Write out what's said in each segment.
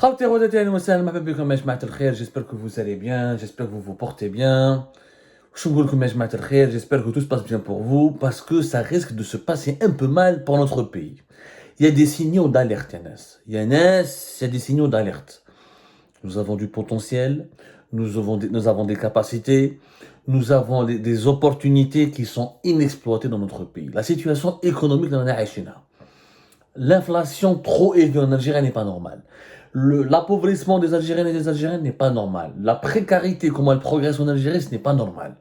J'espère que vous allez bien, j'espère que vous vous portez bien. J'espère que tout se passe bien pour vous, parce que ça risque de se passer un peu mal pour notre pays. Il y a des signaux d'alerte, Yanas. Yanas, il y a des signaux d'alerte. Nous avons du potentiel, nous avons des capacités, nous avons des opportunités qui sont inexploitées dans notre pays. La situation économique dans la Chine. L'inflation trop élevée en Algérie n'est pas normale. L'appauvrissement des Algériennes et des Algériens n'est pas normal. La précarité, comment elle progresse en Algérie, ce n'est pas normal.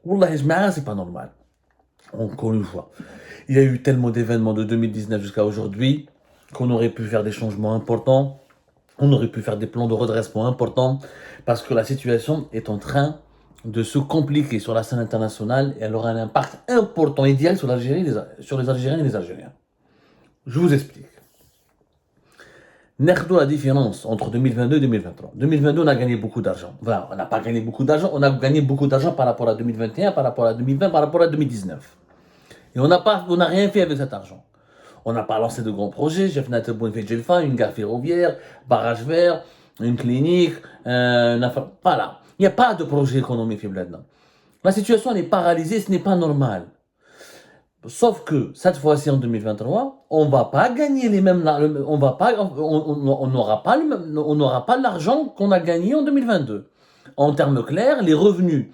Wallah, c'est pas normal. Encore une fois. Il y a eu tellement d'événements de 2019 jusqu'à aujourd'hui qu'on aurait pu faire des changements importants. On aurait pu faire des plans de redressement importants parce que la situation est en train de se compliquer sur la scène internationale et elle aura un impact important et direct sur l'Algérie, sur les Algériennes et les Algériens. Je vous explique. Nerdou la différence entre 2022 et 2023. 2022, on a gagné beaucoup d'argent. Enfin, on n'a pas gagné beaucoup d'argent, on a gagné beaucoup d'argent par rapport à 2021, par rapport à 2020, par rapport à 2019. Et on n'a rien fait avec cet argent. On n'a pas lancé de grands projets. J'ai fait une gare ferroviaire, barrage vert, une clinique, voilà. Il n'y a pas de projet économique là-dedans. La situation est paralysée, ce n'est pas normal. Sauf que cette fois-ci en 2023, on va pas gagner les mêmes, on n'aura pas l'argent qu'on a gagné en 2022. En termes clairs, les revenus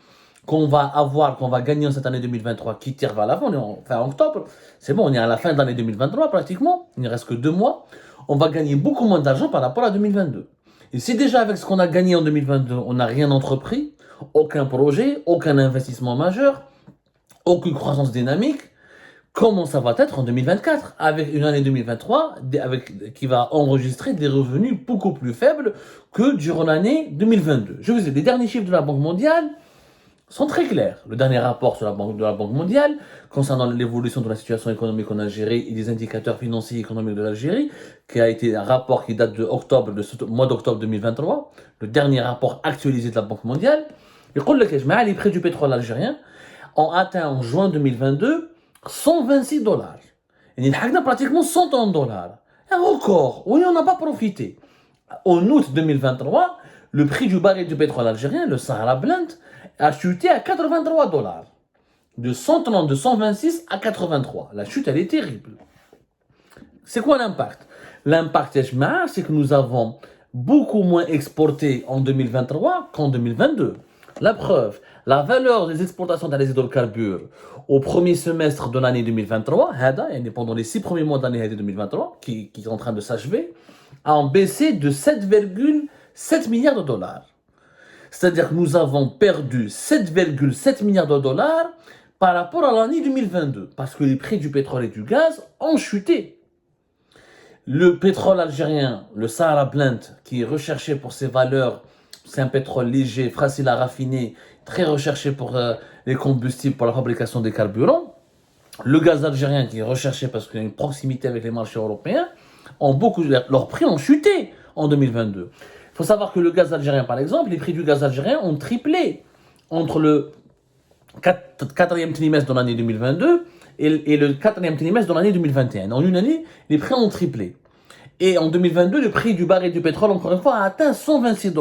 qu'on va avoir, qu'on va gagner en cette année 2023, qui tire vers l'avant, on est en fin octobre, c'est bon, on est à la fin de l'année 2023 pratiquement, il ne reste que 2 mois, on va gagner beaucoup moins d'argent par rapport à 2022. Et si déjà avec ce qu'on a gagné en 2022, on n'a rien entrepris, aucun projet, aucun investissement majeur, aucune croissance dynamique, comment ça va être en 2024, avec une année 2023 qui va enregistrer des revenus beaucoup plus faibles que durant l'année 2022. Je vous dis, les derniers chiffres de la Banque mondiale sont très clairs. Le dernier rapport sur de la Banque mondiale concernant l'évolution de la situation économique en Algérie et des indicateurs financiers et économiques de l'Algérie, qui a été un rapport qui date de mois d'octobre 2023, le dernier rapport actualisé de la Banque mondiale. Les prix du pétrole algérien ont atteint en juin 2022 $126. Il y a pratiquement $100. Un record. Oui, on n'a pas profité. En août 2023, le prix du baril du pétrole algérien, le Sahara Blend, a chuté à $83. De 130, de 126 à 83. La chute, elle est terrible. C'est quoi l'impact? L'impact, c'est que nous avons beaucoup moins exporté en 2023 qu'en 2022. La preuve, la valeur des exportations des hydrocarbures au premier semestre de l'année 2023, pendant les 6 premiers mois de l'année 2023, qui est en train de s'achever, a baissé de 7,7 milliards de dollars. C'est-à-dire que nous avons perdu 7,7 milliards de dollars par rapport à l'année 2022, parce que les prix du pétrole et du gaz ont chuté. Le pétrole algérien, le Sahara Blend, qui est recherché pour ses valeurs, c'est un pétrole léger, facile à raffiner, très recherché pour les combustibles, pour la fabrication des carburants. Le gaz algérien, qui est recherché parce qu'il y a une proximité avec les marchés européens, leurs prix ont chuté en 2022. Il faut savoir que le gaz algérien, par exemple, les prix du gaz algérien ont triplé entre le quatrième trimestre de l'année 2022 et le quatrième trimestre de l'année 2021. En une année, les prix ont triplé. Et en 2022, le prix du baril du pétrole, encore une fois, a atteint $126.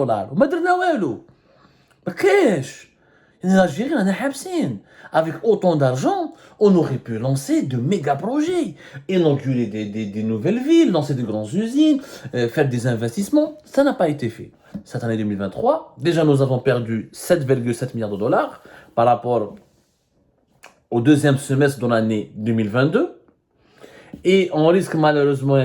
Avec autant d'argent, on aurait pu lancer de méga projets, inaugurer des nouvelles villes, lancer de grandes usines, faire des investissements. Ça n'a pas été fait. Cette année 2023, déjà nous avons perdu 7,7 milliards de dollars par rapport au deuxième semestre de l'année 2022. Et on risque malheureusement,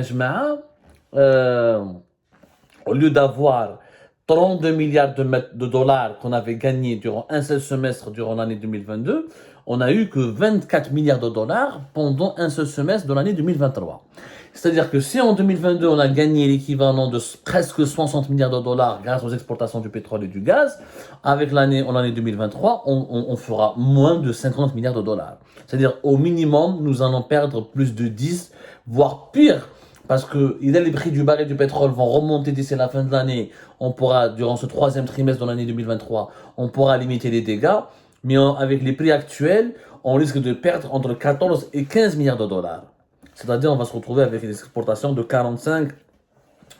au lieu d'avoir 32 milliards de dollars qu'on avait gagnés durant un seul semestre durant l'année 2022, on a eu que 24 milliards de dollars pendant un seul semestre de l'année 2023. C'est-à-dire que si en 2022 on a gagné l'équivalent de presque 60 milliards de dollars grâce aux exportations du pétrole et du gaz, avec l'année 2023, on fera moins de 50 milliards de dollars. C'est-à-dire au minimum, nous allons perdre plus de 10, voire pire. Parce que les prix du baril du pétrole vont remonter d'ici la fin de l'année. On pourra, durant ce troisième trimestre de l'année 2023, on pourra limiter les dégâts. Mais avec les prix actuels, on risque de perdre entre 14 et 15 milliards de dollars. C'est-à-dire on va se retrouver avec des exportations de 45,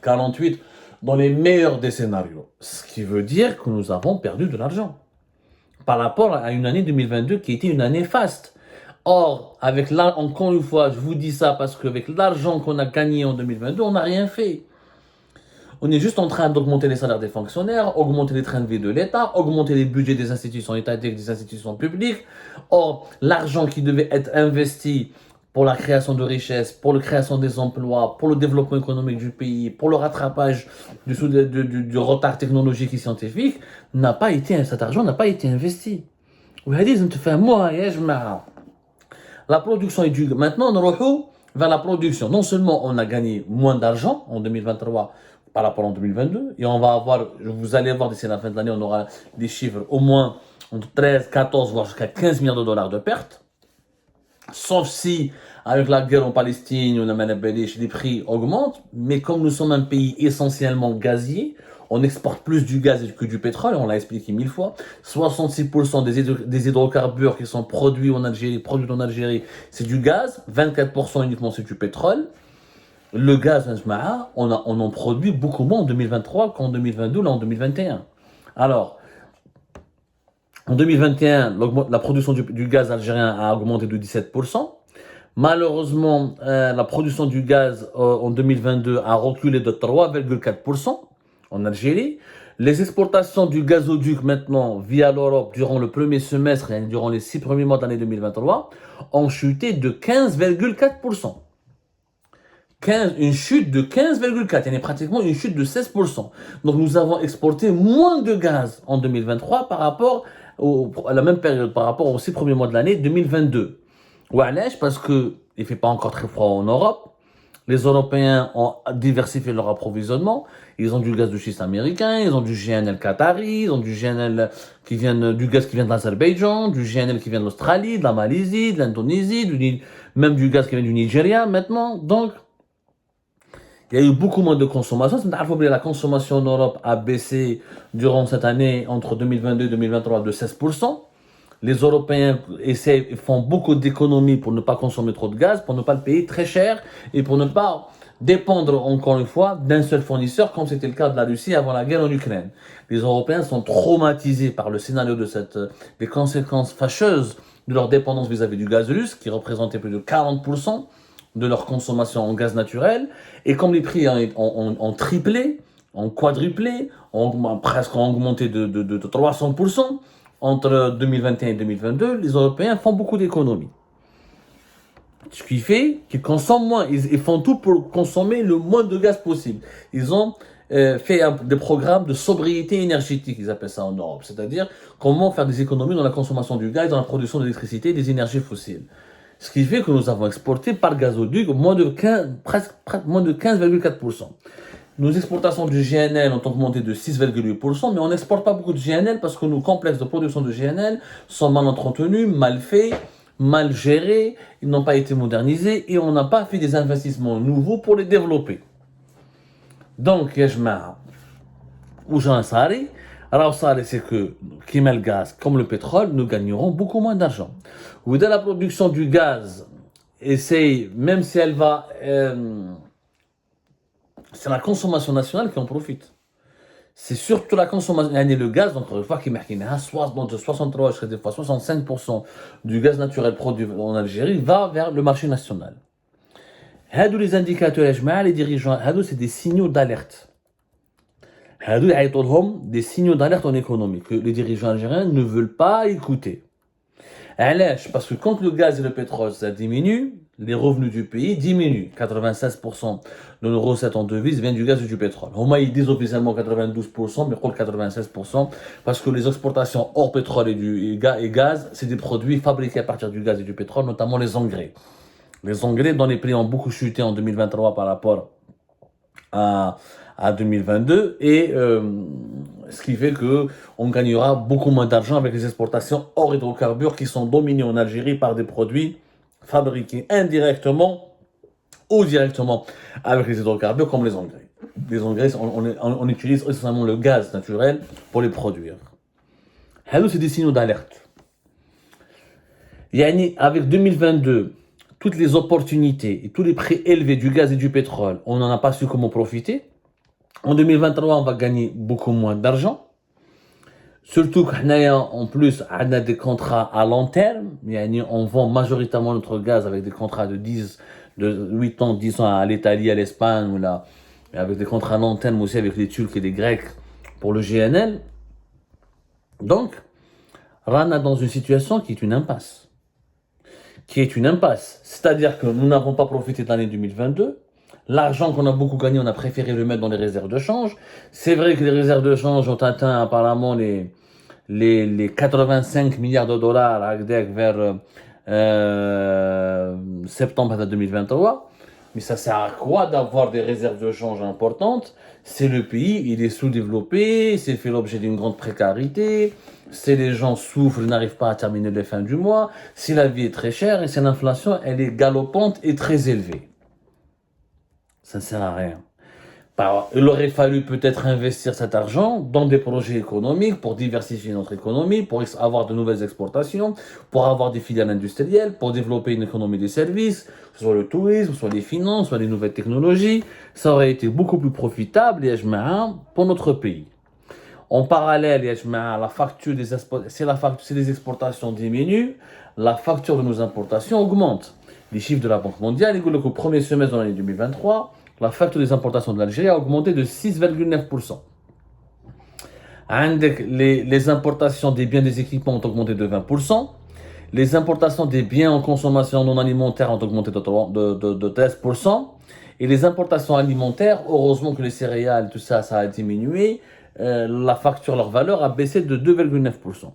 48, dans les meilleurs des scénarios. Ce qui veut dire que nous avons perdu de l'argent par rapport à une année 2022 qui était une année faste. Or, encore une fois, je vous dis ça parce qu'avec l'argent qu'on a gagné en 2022, on n'a rien fait. On est juste en train d'augmenter les salaires des fonctionnaires, augmenter les trains de vie de l'État, augmenter les budgets des institutions étatiques, des institutions publiques. Or, l'argent qui devait être investi pour la création de richesses, pour la création des emplois, pour le développement économique du pays, pour le rattrapage du retard technologique et scientifique, cet argent n'a pas été investi. La production est due. Maintenant, on retourne vers la production. Non seulement on a gagné moins d'argent en 2023 par rapport en 2022, et vous allez voir d'ici la fin de l'année, on aura des chiffres au moins entre 13, 14, voire jusqu'à 15 milliards de dollars de pertes. Sauf si, avec la guerre en Palestine, les prix augmentent, mais comme nous sommes un pays essentiellement gazier, on exporte plus du gaz que du pétrole, on l'a expliqué 1000 fois. 66% des hydrocarbures qui sont produits en Algérie, c'est du gaz, 24% uniquement c'est du pétrole. Le gaz, on en produit beaucoup moins en 2023 qu'en 2022, là en 2021. Alors, en 2021, la production du gaz algérien a augmenté de 17%. Malheureusement, la production du gaz en 2022 a reculé de 3,4% en Algérie. Les exportations du gazoduc maintenant via l'Europe durant le premier semestre et durant les 6 premiers mois de l'année 2023 ont chuté de 15,4%. Une chute de 15,4%, il y a pratiquement une chute de 16%. Donc nous avons exporté moins de gaz en 2023 par rapport à la même période, par rapport aux 6 premiers mois de l'année 2022. Parce qu'il ne fait pas encore très froid en Europe. Les Européens ont diversifié leur approvisionnement. Ils ont du gaz de schiste américain, ils ont du GNL qatari, ils ont du GNL du gaz qui vient de l'Azerbaïdjan, du GNL qui vient de l'Australie, de la Malaisie, de l'Indonésie, même du gaz qui vient du Nigeria maintenant. Donc, il y a eu beaucoup moins de consommation. La consommation en Europe a baissé durant cette année entre 2022 et 2023 de 16%. Les Européens font beaucoup d'économies pour ne pas consommer trop de gaz, pour ne pas le payer très cher et pour ne pas dépendre encore une fois d'un seul fournisseur comme c'était le cas de la Russie avant la guerre en Ukraine. Les Européens sont traumatisés par le scénario des conséquences fâcheuses de leur dépendance vis-à-vis du gaz russe qui représentait plus de 40% de leur consommation en gaz naturel. Et comme les prix ont triplé, ont quadruplé, presque augmenté de 300%, entre 2021 et 2022, les Européens font beaucoup d'économies. Ce qui fait qu'ils consomment moins. Ils font tout pour consommer le moins de gaz possible. Ils ont fait des programmes de sobriété énergétique, ils appellent ça en Europe. C'est-à-dire comment faire des économies dans la consommation du gaz, dans la production d'électricité et des énergies fossiles. Ce qui fait que nous avons exporté par gazoduc moins de 15,4%. Nos exportations du GNL ont augmenté de 6,8%, mais on n'exporte pas beaucoup de GNL parce que nos complexes de production de GNL sont mal entretenus, mal faits, mal gérés, ils n'ont pas été modernisés et on n'a pas fait des investissements nouveaux pour les développer. Donc, où j'en sais, alors ça, c'est que, comme le gaz, comme le pétrole, nous gagnerons beaucoup moins d'argent. Ou de la production du gaz, même si elle va... c'est la consommation nationale qui en profite. C'est surtout la consommation. Le gaz, donc, une fois qu'il marque 63 jusqu'à des fois 65% du gaz naturel produit en Algérie va vers le marché national. Les indicateurs, les dirigeants, c'est des signaux d'alerte. Des signaux d'alerte en économie que les dirigeants algériens ne veulent pas écouter. Parce que quand le gaz et le pétrole ça diminue, les revenus du pays diminuent. 96% de nos recettes en devises viennent du gaz et du pétrole. Au moins, ils disent officiellement 92%, mais quoi 96%, parce que les exportations hors pétrole et gaz, c'est des produits fabriqués à partir du gaz et du pétrole, notamment les engrais. Les engrais dont les prix ont beaucoup chuté en 2023 par rapport à 2022 et ce qui fait que on gagnera beaucoup moins d'argent avec les exportations hors hydrocarbures qui sont dominées en Algérie par des produits fabriqués indirectement ou directement avec les hydrocarbures comme les engrais. Les engrais, on utilise essentiellement le gaz naturel pour les produire. C'est des signaux d'alerte. Avec 2022, toutes les opportunités et tous les prix élevés du gaz et du pétrole, on n'en a pas su comment profiter. En 2023, on va gagner beaucoup moins d'argent. Surtout qu'en plus, on a des contrats à long terme. On vend majoritairement notre gaz avec des contrats de 8 ans, 10 ans à l'Italie, à l'Espagne, ou là, avec des contrats à long terme aussi avec les Turcs et les Grecs pour le GNL. Donc, Rana dans une situation qui est une impasse. C'est-à-dire que nous n'avons pas profité de l'année 2022. L'argent qu'on a beaucoup gagné, on a préféré le mettre dans les réserves de change. C'est vrai que les réserves de change ont atteint apparemment les 85 milliards de dollars vers septembre 2023. Mais ça sert à quoi d'avoir des réserves de change importantes? C'est le pays, il est sous-développé, c'est fait l'objet d'une grande précarité, c'est les gens souffrent, n'arrivent pas à terminer les fins du mois, si la vie est très chère et si l'inflation, elle est galopante et très élevée. Ça ne sert à rien. Il aurait fallu peut-être investir cet argent dans des projets économiques pour diversifier notre économie, pour avoir de nouvelles exportations, pour avoir des filiales industrielles, pour développer une économie des services, soit le tourisme, soit les finances, soit les nouvelles technologies. Ça aurait été beaucoup plus profitable, pour notre pays. En parallèle, la facture si les exportations diminuent, la facture de nos importations augmente. Les chiffres de la Banque mondiale, ils disent qu'au premier semestre de l'année 2023, la facture des importations de l'Algérie a augmenté de 6,9%. Les importations des biens et des équipements ont augmenté de 20%. Les importations des biens en consommation non alimentaire ont augmenté de 13%. Et les importations alimentaires, heureusement que les céréales, tout ça, ça a diminué. La facture, leur valeur a baissé de 2,9%.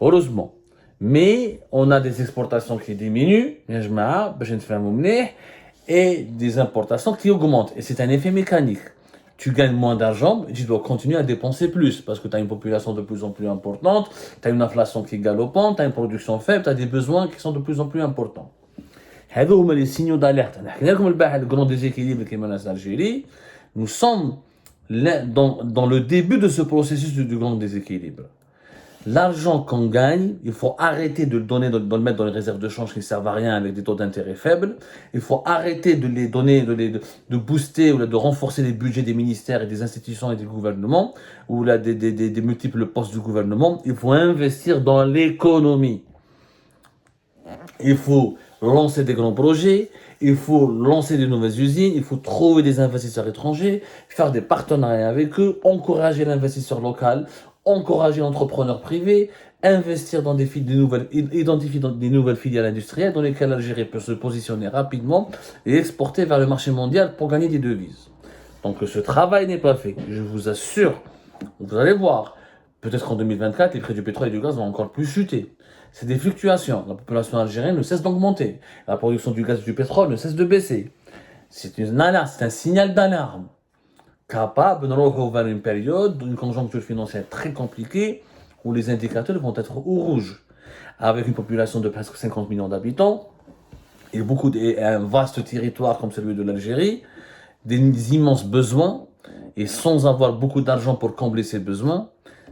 Heureusement. Mais on a des exportations qui diminuent, et des importations qui augmentent. Et c'est un effet mécanique. Tu gagnes moins d'argent, tu dois continuer à dépenser plus, parce que tu as une population de plus en plus importante, tu as une inflation qui est galopante, tu as une production faible, tu as des besoins qui sont de plus en plus importants. هذو هما les signaux d'alerte. حكينا لكم البارح le grand déséquilibre qui menace l'Algérie. Nous sommes dans le début de ce processus du grand déséquilibre. L'argent qu'on gagne, il faut arrêter de le mettre dans les réserves de change qui ne servent à rien avec des taux d'intérêt faibles. Il faut arrêter de les donner, de booster ou de renforcer les budgets des ministères et des institutions et des gouvernements, ou là, des multiples postes du gouvernement. Il faut investir dans l'économie. Il faut lancer des grands projets, il faut lancer de nouvelles usines, il faut trouver des investisseurs étrangers, faire des partenariats avec eux, encourager l'investisseur local, encourager l'entrepreneur privé, investir dans identifier dans des nouvelles filiales industrielles dans lesquelles l'Algérie peut se positionner rapidement et exporter vers le marché mondial pour gagner des devises. Donc ce travail n'est pas fait. Je vous assure, vous allez voir, peut-être qu'en 2024, les prix du pétrole et du gaz vont encore plus chuter. C'est des fluctuations. La population algérienne ne cesse d'augmenter. La production du gaz et du pétrole ne cesse de baisser. C'est une alerte, c'est un signal d'alarme. Capable de nous vers une période d'une conjoncture financière très compliquée où les indicateurs vont être au rouge. Avec une population de presque 50 millions d'habitants et un vaste territoire comme celui de l'Algérie, des immenses besoins, et sans avoir beaucoup d'argent pour combler ces besoins,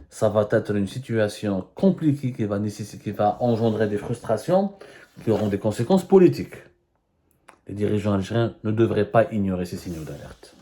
ça va être une situation compliquée qui va engendrer des frustrations qui auront des conséquences politiques. Les dirigeants algériens ne devraient pas ignorer ces signaux d'alerte.